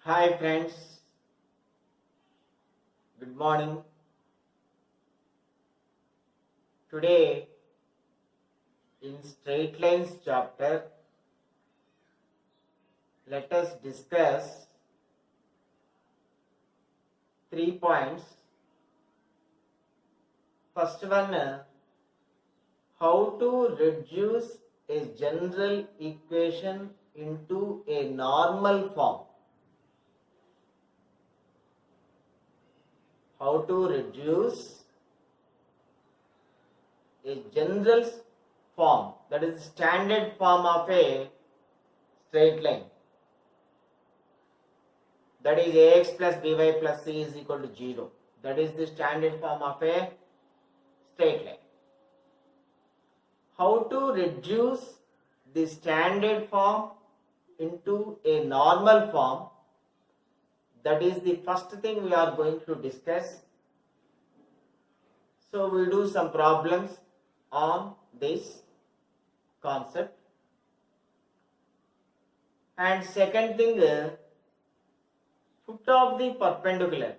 Hi friends, good morning. Today in straight lines chapter, let us discuss 3 points. First one, how to reduce a general equation into a normal form. How to reduce a general form, that is standard form of a straight line, that is ax plus by plus c is equal to 0. That is the standard form of a straight line. How to reduce the standard form into a normal form, that is the first thing we are going to discuss. So we do some problems on this concept. And second thing, foot of the perpendicular.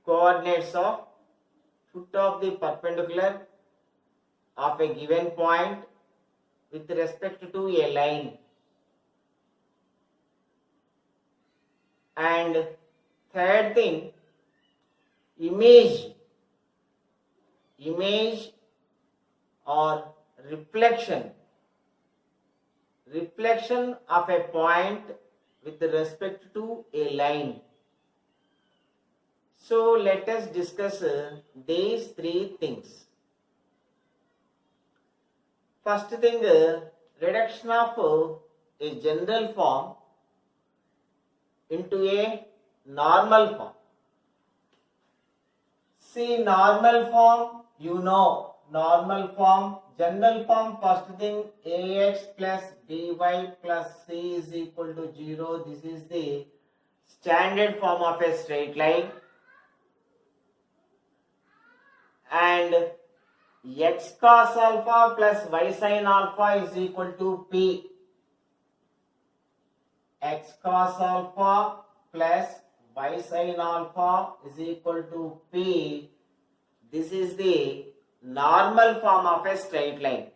Coordinates of foot of the perpendicular of a given point with respect to a line. And third thing, image or reflection of a point with respect to a line. So let us discuss these three things. First thing, reduction of a general form into a normal form. See, normal form, normal form, general form, first thing, ax plus by plus c is equal to 0. This is the standard form of a straight line. And x cos alpha plus y sin alpha is equal to p. X cos alpha plus y sin alpha is equal to p. This is the normal form of a straight line.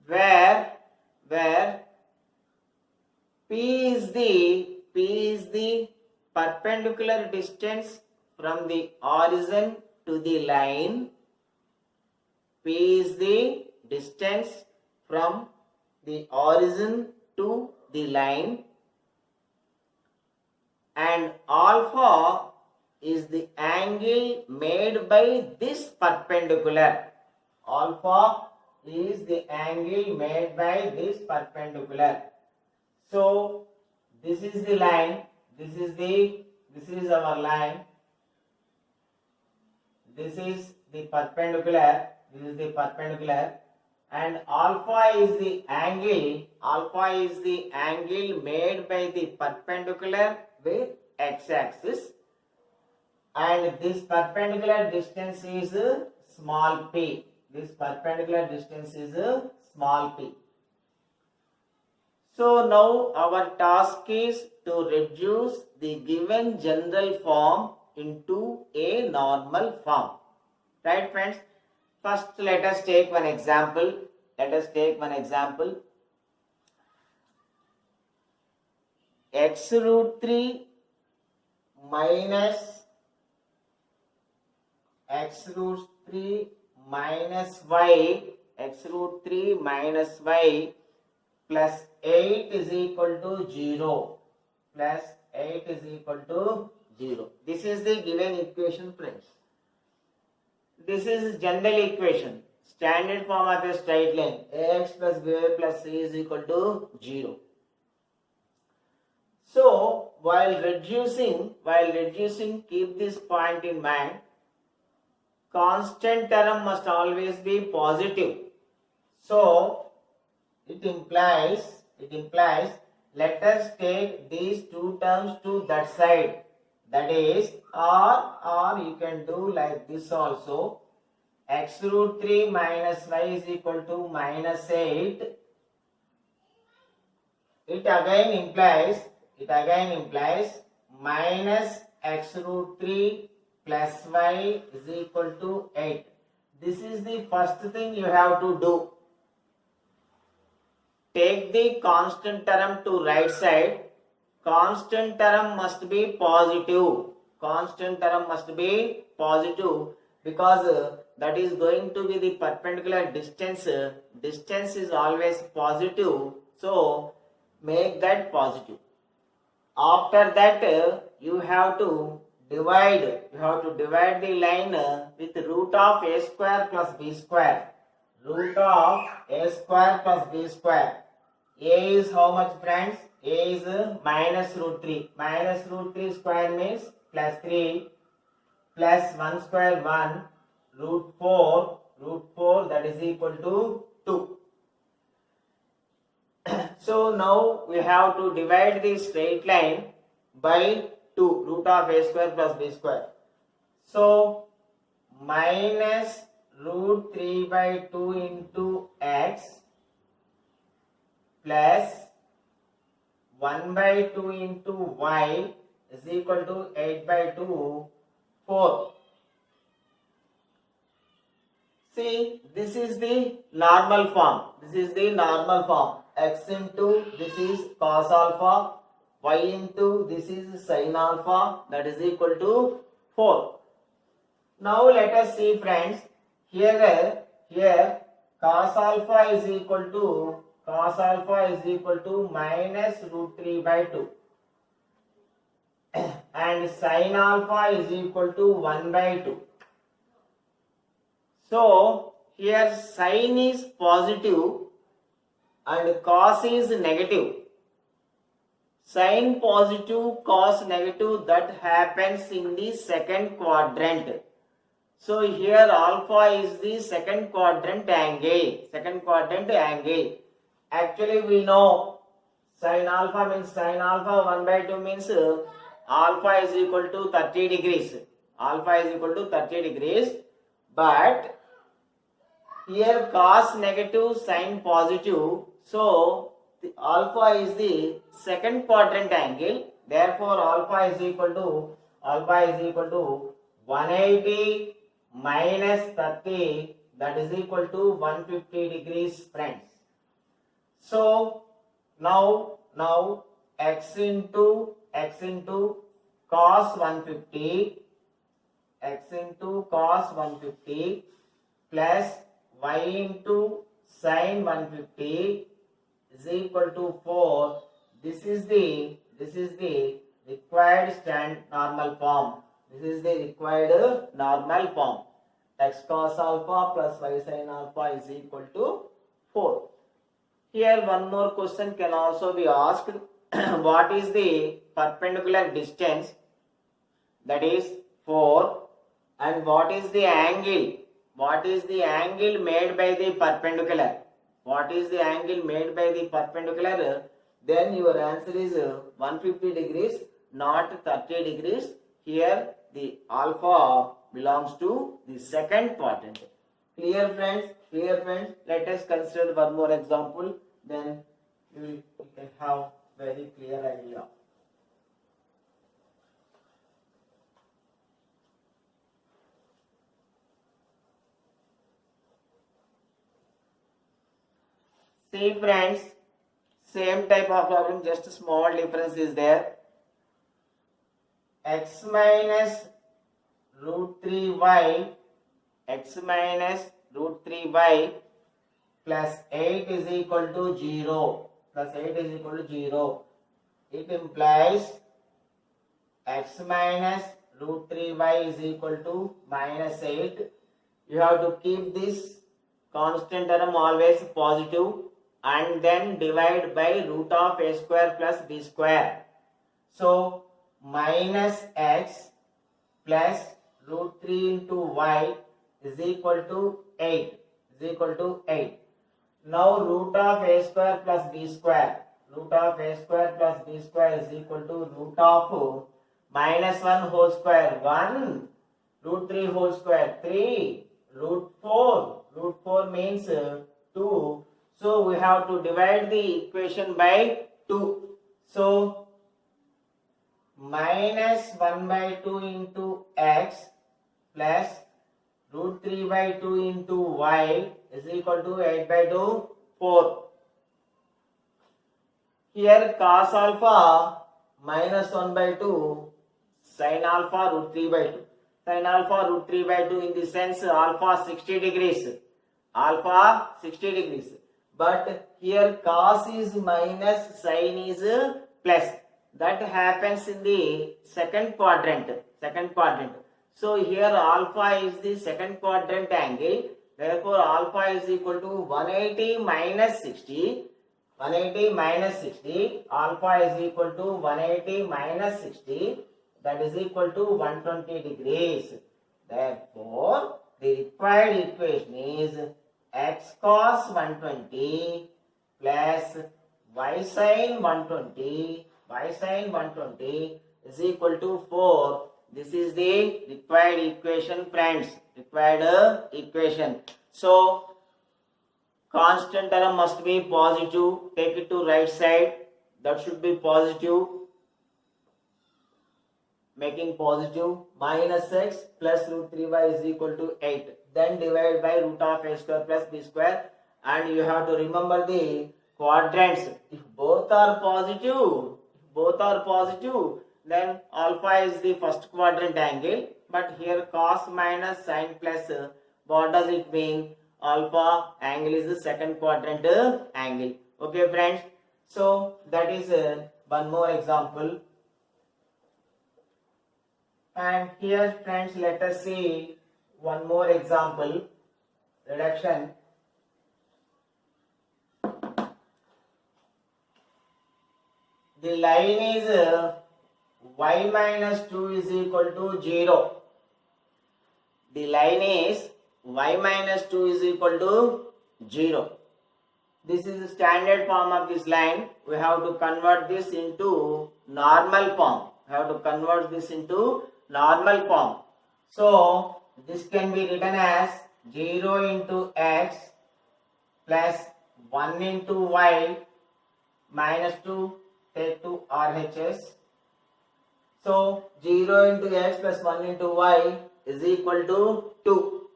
Where p is the perpendicular distance from the origin to the line. P is the distance from the origin to the line, and alpha is the angle made by this perpendicular. So this is the line, this is our line, this is the perpendicular, and alpha is the angle made by the perpendicular with x-axis, and this perpendicular distance is small p. So now our task is to reduce the given general form into a normal form. Right, friends? First, let us take one example. X root 3 minus x root 3 minus y plus 8 is equal to 0. This is the given equation, friends. This is general equation, standard form of a straight line. Ax plus by plus c is equal to 0. So while reducing, keep this point in mind. Constant term must always be positive. So it implies let us take these two terms to that side. That is, or you can do like this also. x root 3 minus y is equal to minus 8. It again implies minus x root 3 plus y is equal to 8. This is the first thing you have to do. Take the constant term to right side. Constant term must be positive. Constant term must be positive because that is going to be the perpendicular distance. Distance is always positive. So make that positive. After that you have to divide the line with root of a square plus b square. Root of a square plus b square. A is how much, friends? A is minus root 3. Minus root 3 square means plus 3 plus 1 square 1 root 4 that is equal to 2. So now we have to divide the straight line by 2, root of a square plus b square. So minus root 3 by 2 into x plus 1 by 2 into y is equal to 8 by 2, 4. See, this is the normal form. X into this is cos alpha, y into this is sin alpha, that is equal to 4. Now let us see, friends. Here cos alpha is equal to minus root 3 by 2 and sin alpha is equal to 1 by 2. So here sin is positive and cos is negative. Sin positive, cos negative, that happens in the second quadrant. So here alpha is the second quadrant angle. Actually we know sin alpha means 1 by 2 means alpha is equal to 30 degrees. But here cos negative, sin positive. So the alpha is the second quadrant angle. Therefore alpha is equal to 180 minus 30, that is equal to 150 degrees, friends. So now x into cos 150 plus y into sin 150 is equal to 4. This is the required normal form. X cos alpha plus y sin alpha is equal to 4. Here one more question can also be asked. What is the perpendicular distance? That is 4. And what is the angle? Made by the perpendicular? Then your answer is 150 degrees, not 30 degrees. Here the alpha belongs to the second quadrant. Clear, friends? Let us consider one more example. Then you can have very clear idea. See, friends, same type of problem, just a small difference is there. X minus root 3y plus 8 is equal to 0. It implies x minus root 3y is equal to minus 8. You have to keep this constant term always positive and then divide by root of a square plus b square. So minus x plus root 3 into y is equal to 8. Now root of a square plus b square. Is equal to root of minus 1 whole square 1, root 3 whole square 3, root 4. Root 4 means 2. So we have to divide the equation by 2. So minus 1 by 2 into x plus root 3 by 2 into y is equal to 8 by 2, 4. Here cos alpha minus 1 by 2 sin alpha root 3 by 2. Sin alpha root 3 by 2 in the sense alpha 60 degrees. Alpha 60 degrees. But here cos is minus, sin is plus. That happens in the second quadrant. So here alpha is the second quadrant angle. Therefore alpha is equal to 180 minus 60. 180 minus 60. Alpha is equal to 180 minus 60. That is equal to 120 degrees. Therefore the required equation is x cos 120 plus y sin 120 is equal to 4. This is the required equation, friends. Required equation. So constant term must be positive. Take it to right side. That should be positive. Making positive. Minus x plus root 3y is equal to 8. Then divide by root of a square plus b square. And you have to remember the quadrants. If both are positive, then alpha is the first quadrant angle. But here cos minus sin plus, what does it mean? Alpha angle is the second quadrant angle. Okay, friends. So that is one more example. And here, friends, let us see one more example. Reduction. The line is y minus 2 is equal to 0. The line is y minus 2 is equal to 0. This is the standard form of this line. We have to convert this into normal form. So this can be written as 0 into x plus 1 into y minus 2, take to RHS. So 0 into x plus 1 into y is equal to 2.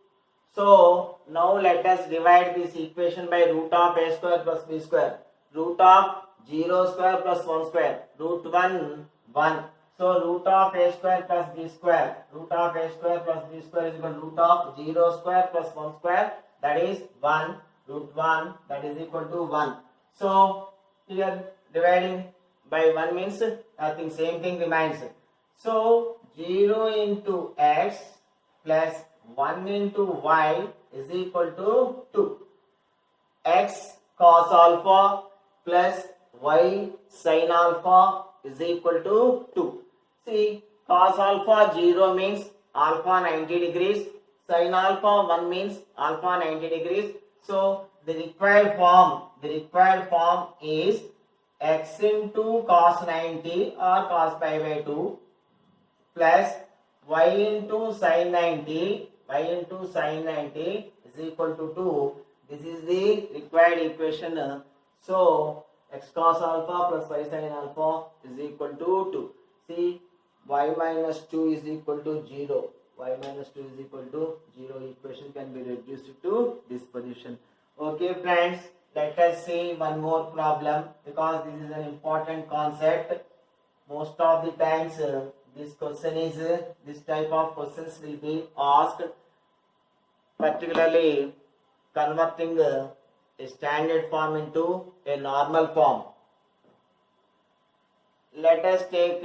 So now let us divide this equation by root of a square plus b square. Root of 0 square plus 1 square. Root 1, 1. So root of a square plus b square. Root of a square plus b square is equal to root of 0 square plus 1 square. That is 1. Root 1, that is equal to 1. So here dividing by 1 means nothing, same thing remains. So 0 into x plus 1 into y is equal to 2. X cos alpha plus y sin alpha is equal to 2. See, cos alpha 0 means alpha 90 degrees. Sin alpha 1 means alpha 90 degrees. So the required form is x into cos 90 or cos pi by 2 plus y into sin 90 is equal to 2. This is the required equation. So x cos alpha plus y sin alpha is equal to 2. See, y minus 2 is equal to 0. Equation can be reduced to this position. Okay, friends, let us see one more problem, because this is an important concept. Most of the times this type of questions will be asked, particularly converting a standard form into a normal form. Let us take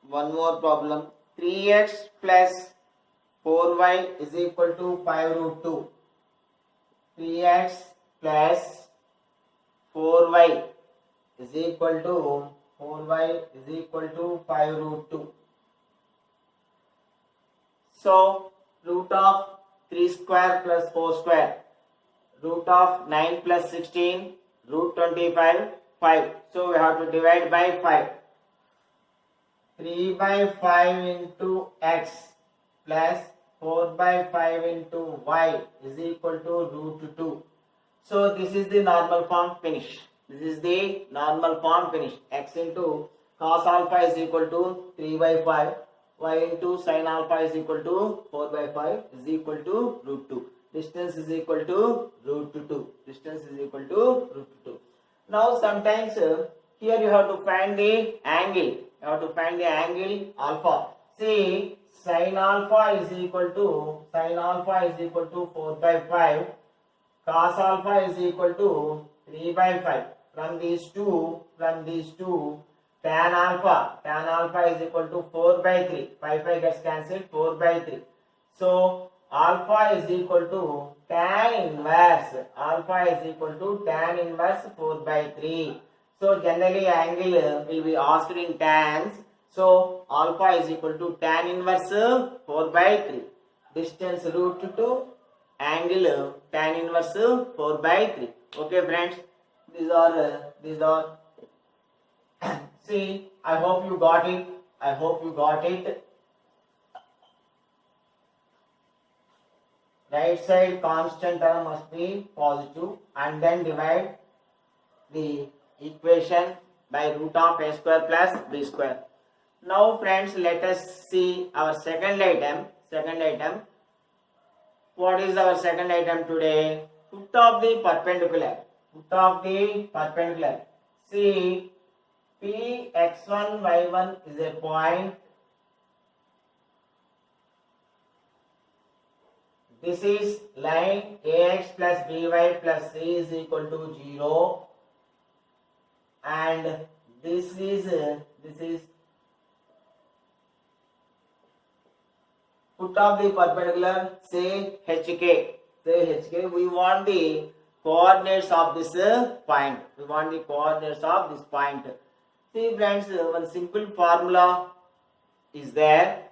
one more problem. 3x plus 4y is equal to 5 root 2. 3x plus 4y is equal to 5 root 2. So root of 3 square plus 4 square, root of 9 plus 16, root 25, 5. So we have to divide by 5. 3 by 5 into x plus 4 by 5 into y is equal to root 2. So this is the normal form finish. This is the normal form finish. X into cos alpha is equal to 3 by 5. Y into sin alpha is equal to 4 by 5 is equal to root 2. Distance is equal to root 2. Distance is equal to root 2. Now sometimes here you have to find the angle. You have to find the angle alpha. See, sin alpha is equal to 4 by 5. Cos alpha is equal to 3 by 5. From these two, tan alpha is equal to 4 by 3. 5 gets cancelled, 4 by 3. So alpha is equal to tan inverse. Alpha is equal to tan inverse 4 by 3. So generally angle will be asked in tans. So alpha is equal to tan inverse 4 by 3. Distance root 2. Angle tan inverse 4 by 3. Okay friends, these are see, I hope you got it. Right side constant term must be positive and then divide the equation by root of a square plus b square. Now friends, let us see our second item. What is our second item today? Foot of the perpendicular. See, P x1 y1 is a point. This is line ax plus by plus c is equal to 0, and this is foot of the perpendicular, say hk. We want the coordinates of this point. See friends, one simple formula is there.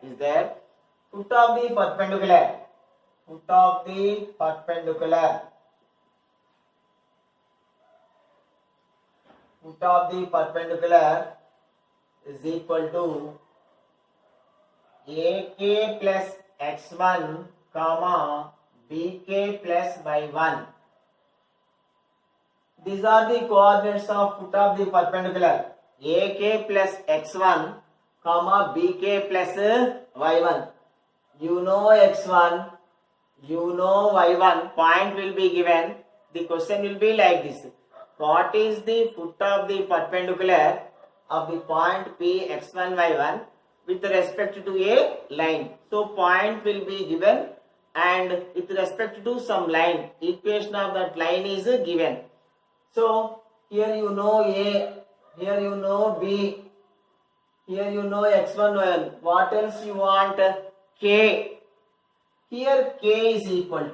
Foot of the perpendicular is equal to ak plus x1 comma bk plus y1. These are the coordinates of foot of the perpendicular. ak plus x1 comma bk plus y1. You know x1, you know y1, point will be given. The question will be like this: what is the foot of the perpendicular of the point P x1 y1 with respect to a line? So point will be given, and with respect to some line, equation of that line is given. So here you know A, here you know B, here you know x1 y1. What else you want? K. Here k is equal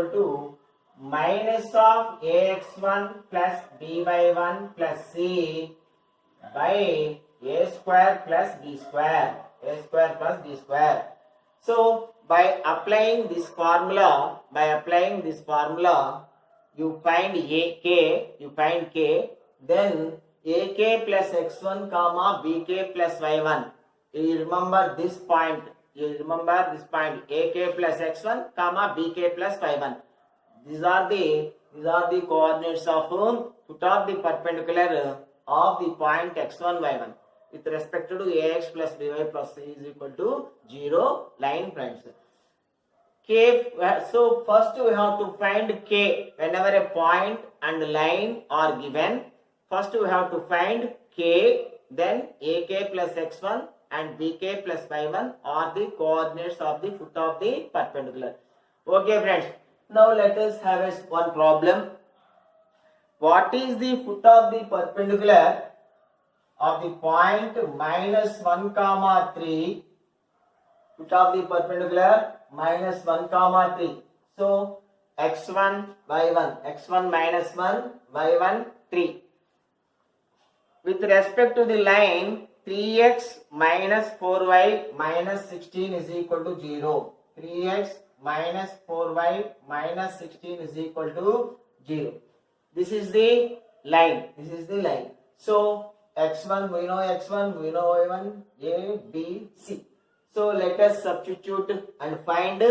to minus of ax1 plus by1 plus c by a square plus b square. So by applying this formula, you find k, then ak plus x1 comma bk plus y1. You remember this point, ak plus x1 comma bk plus y1. These are the coordinates of foot of the perpendicular of the point x1 y1 with respect to ax plus by plus c is equal to 0 line, friends. K. So first we have to find k. Whenever a point and line are given, first we have to find k, then ak plus x1 and bk plus y1 are the coordinates of the foot of the perpendicular. Okay friends, now let us have one problem. What is the foot of the perpendicular of the point minus 1 comma 3? Foot of the perpendicular minus 1 comma 3. So x1 minus 1 y1 3. With respect to the line 3x minus 4y minus 16 is equal to 0. 3x minus 4y minus 16 is equal to 0. This is the line. So x1 we know x1, we know y1, a, b, c. So let us substitute and find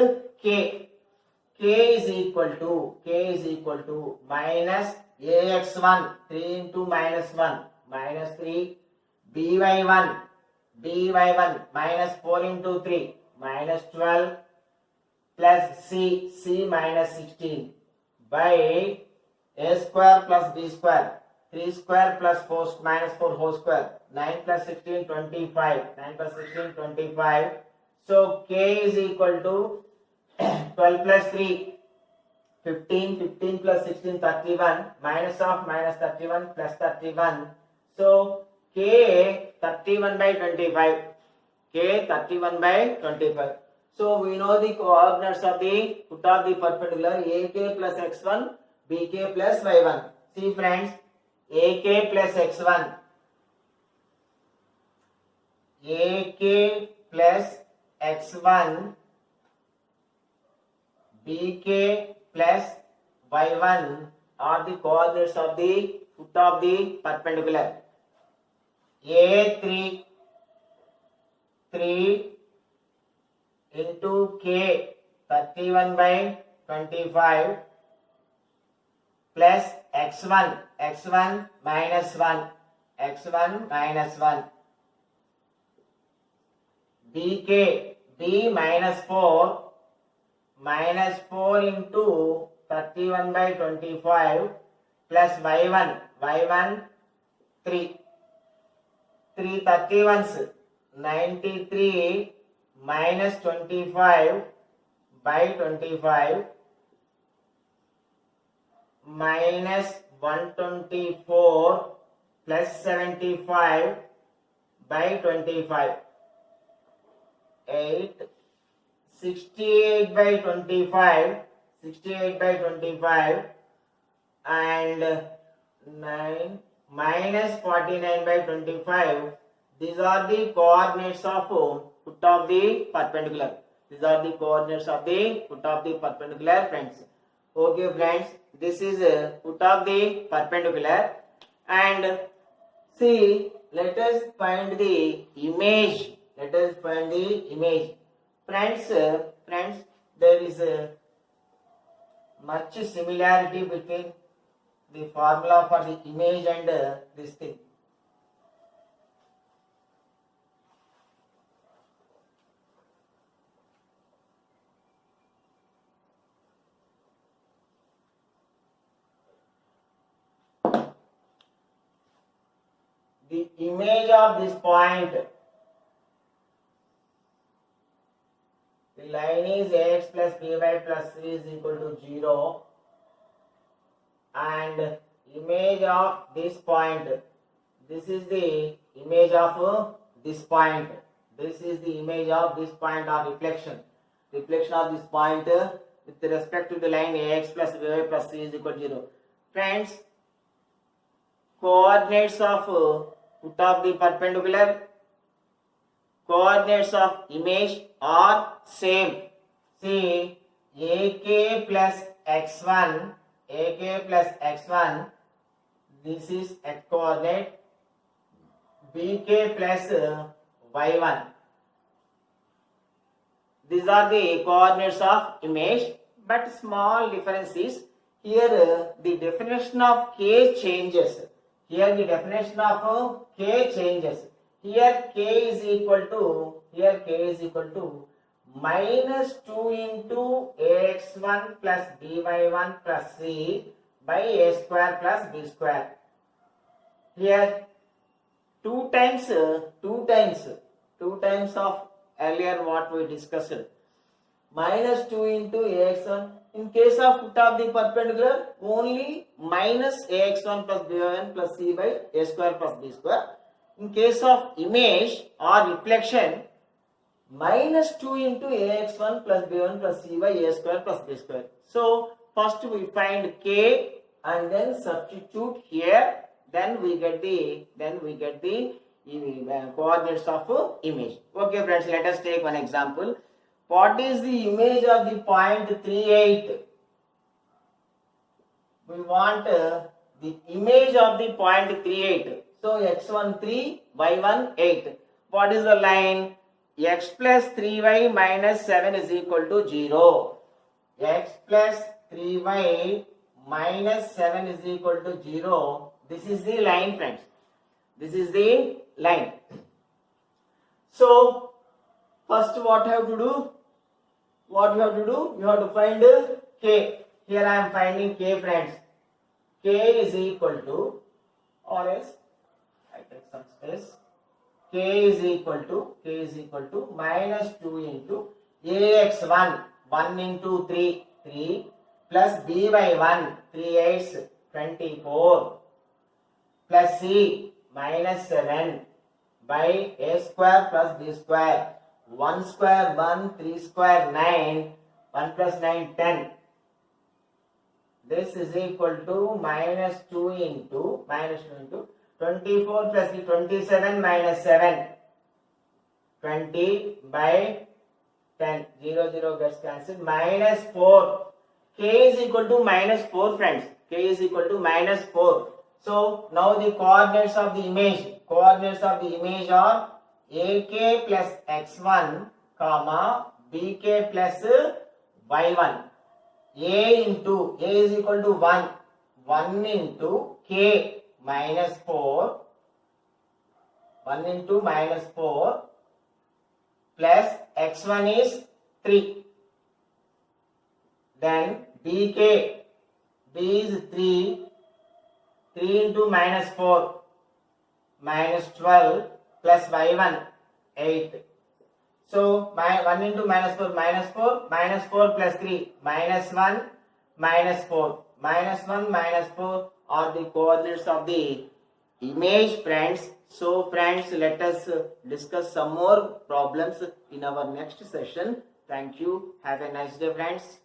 k. K is equal to minus ax1, 3 into minus 1, minus 3, by1 minus 4 into 3, minus 12, plus c minus 16, by a square plus b square, 3 square plus 4 minus 4 whole square, 9 plus 16, 25, 9 plus 16, 25. So k is equal to 12 plus 3, 15, 15 plus 16, 31, minus of minus 31 plus 31. So k 31 by 25, k 31 by 25. So we know the coordinates of the foot of the perpendicular, ak plus x1, bk plus y1. See friends, ak plus x1, ak plus x1, bk plus y1 are the coordinates of the foot of the perpendicular. A3 3 into k 31 by 25 plus x1 minus 1 bk b minus 4 into 31 by 25 plus y1 3 31s, 93 minus 25 by 25 minus 124 plus 75 by 25, 8, 68 by 25 and 9 minus 49 by 25. These are the coordinates of foot of the perpendicular. These are the coordinates of the foot of the perpendicular, friends. Okay friends, this is foot of the perpendicular. And see, let us find the image. Friends, there is much similarity between the formula for the image and this thing. The image of this point, the line is ax plus by plus c is equal to 0, and image of this point, this is the image of this point. This is the image of this point, or reflection of this point with respect to the line ax plus by plus c is equal to 0. Friends, coordinates of foot of the perpendicular, coordinates of image are same. See, ak plus x1, this is x coordinate, bk plus y1. These are the coordinates of image, but small difference is here the definition of k changes. Here k is equal to minus 2 into ax1 plus by1 plus c by a square plus b square. Here two times of earlier what we discussed, minus 2 into ax1. In case of foot of the perpendicular, only minus ax1 plus by1 plus c by a square plus b square. In case of image or reflection, minus 2 into ax1 plus by1 plus c by a square plus b square. So first we find k and then substitute here, then we get the coordinates of image. Okay friends, let us take one example. What is the image of the point 38? We want the image of the point 38. So x1 3, y1 8. What is the line? X plus 3y minus 7 is equal to 0. X plus 3y minus 7 is equal to 0. This is the line, friends. This is the line. So first what you have to do? What you have to do? You have to find k. Here I am finding k, friends. K is equal to, or else I take some space. K is equal to minus 2 into ax1, 1 into 3, 3 plus b by 1, 3 8s, 24 plus c minus 7 by a square plus b square. 1 square 1, 3 square 9, 1 plus 9 10. This is equal to minus 2 into 24 plus 27 minus 7. 20 by 10. 0, 0 gets cancelled. Minus 4. K is equal to minus 4, friends. K is equal to minus 4. So now the coordinates of the image. Coordinates of the image are AK plus x1, comma BK plus y1. A is equal to 1. 1 into K minus 4. 1 into minus 4 plus x1 is 3. Then BK, B is 3. 3 into minus 4 minus 12 plus y1 8. So 1 into minus 4 minus 4 plus 3 minus 1 minus 4 minus 1 minus 4 are the coordinates of the image, friends. So friends, let us discuss some more problems in our next session. Thank you. Have a nice day, friends.